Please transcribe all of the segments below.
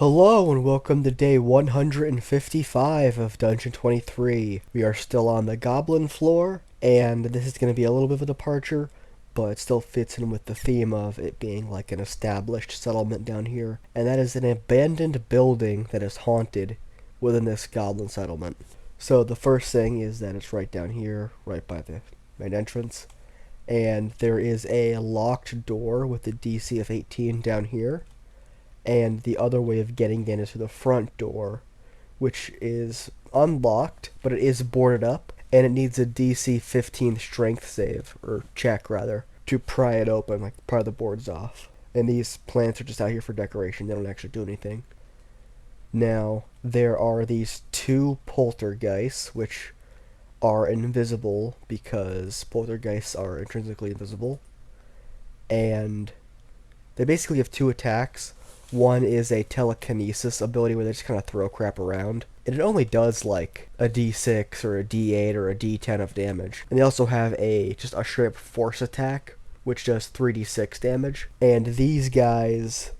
Hello and welcome to day 155 of Dungeon 23. We are still on the Goblin floor, and this is going to be a little bit of a departure, but it still fits in with the theme of it being like an established settlement down here. And that is an abandoned building that is haunted within this Goblin settlement. So the first thing is that it's right down here, right by the main entrance. And there is a locked door with a DC of 18 down here. And the other way of getting in is through the front door, which is unlocked, but it is boarded up, and it needs a DC 15 strength save, or check rather, to pry it open, like pry the boards off. And these plants are just out here for decoration, they don't actually do anything. Now, there are these two poltergeists, which are invisible because poltergeists are intrinsically invisible. And they basically have two attacks. One is a telekinesis ability where they just kind of throw crap around. And it only does like a d6 or a d8 or a d10 of damage. And they also have just a straight up force attack, which does 3d6 damage. And these guys,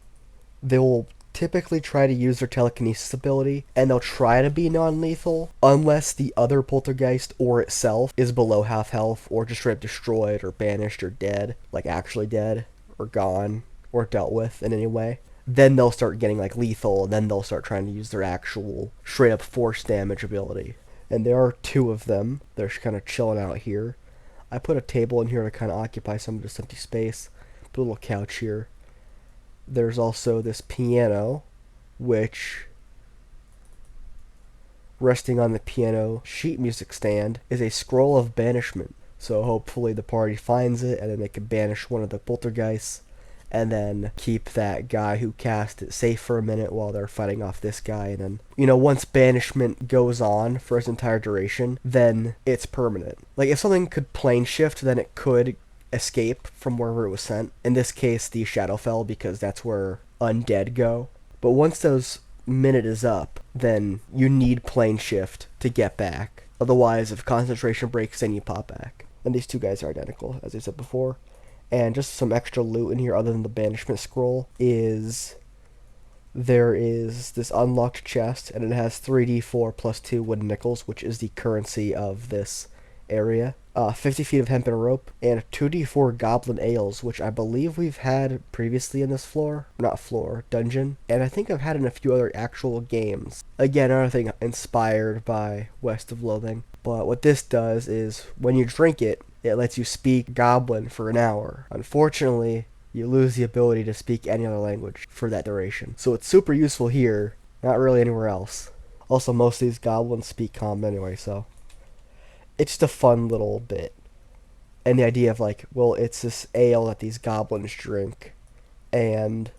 they'll typically try to use their telekinesis ability, and they'll try to be non-lethal unless the other poltergeist or itself is below half health or just straight up destroyed or banished or dead, like actually dead or gone or dealt with in any way. Then they'll start getting like lethal, and then they'll start trying to use their actual straight up force damage ability. And there are two of them. They're kind of chilling out here. I put a table in here to kind of occupy some of this empty space. Put a little couch here. There's also this piano, which, resting on the piano sheet music stand, is a scroll of banishment. So hopefully the party finds it, and then they can banish one of the poltergeists, and then keep that guy who cast it safe for a minute while they're fighting off this guy. And then, once banishment goes on for its entire duration, then it's permanent. Like, if something could plane shift, then it could escape from wherever it was sent. In this case, the Shadowfell, because that's where undead go. But once those minute is up, then you need plane shift to get back. Otherwise, if concentration breaks, then you pop back. And these two guys are identical, as I said before. And just some extra loot in here other than the banishment scroll is there is this unlocked chest, and it has 3d4 plus 2 wooden nickels, which is the currency of this area. 50 feet of hempen rope, and 2d4 goblin ales, which I believe we've had previously in this dungeon. And I think I've had in a few other actual games. Again, another thing inspired by West of Loathing. But what this does is, when you drink it, it lets you speak Goblin for an hour. Unfortunately, you lose the ability to speak any other language for that duration. So it's super useful here, not really anywhere else. Also, most of these goblins speak Common anyway, so it's just a fun little bit. And the idea of it's this ale that these goblins drink, and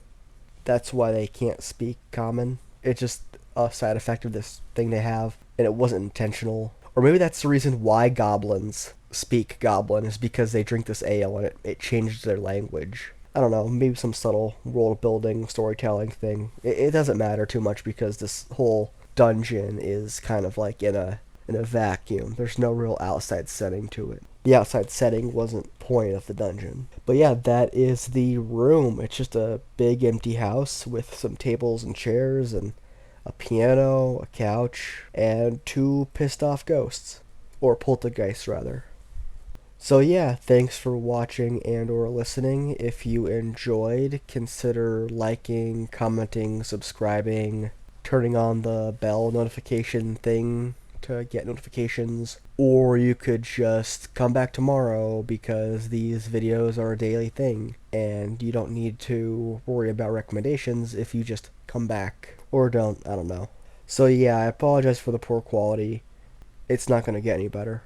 that's why they can't speak Common. It's just a side effect of this thing they have, and it wasn't intentional. Or maybe that's the reason why goblins speak Goblin, is because they drink this ale and it changes their language. I don't know, maybe some subtle world building, storytelling thing. It doesn't matter too much because this whole dungeon is kind of like in a vacuum. There's no real outside setting to it. The outside setting wasn't the point of the dungeon. But yeah, that is the room. It's just a big empty house with some tables and chairs and a piano, a couch, and two pissed off ghosts. Or poltergeists, rather. So yeah, thanks for watching and or listening. If you enjoyed, consider liking, commenting, subscribing, turning on the bell notification thing to get notifications. Or you could just come back tomorrow, because these videos are a daily thing, and you don't need to worry about recommendations if you just come back. Or don't, I don't know. So yeah, I apologize for the poor quality. It's not going to get any better.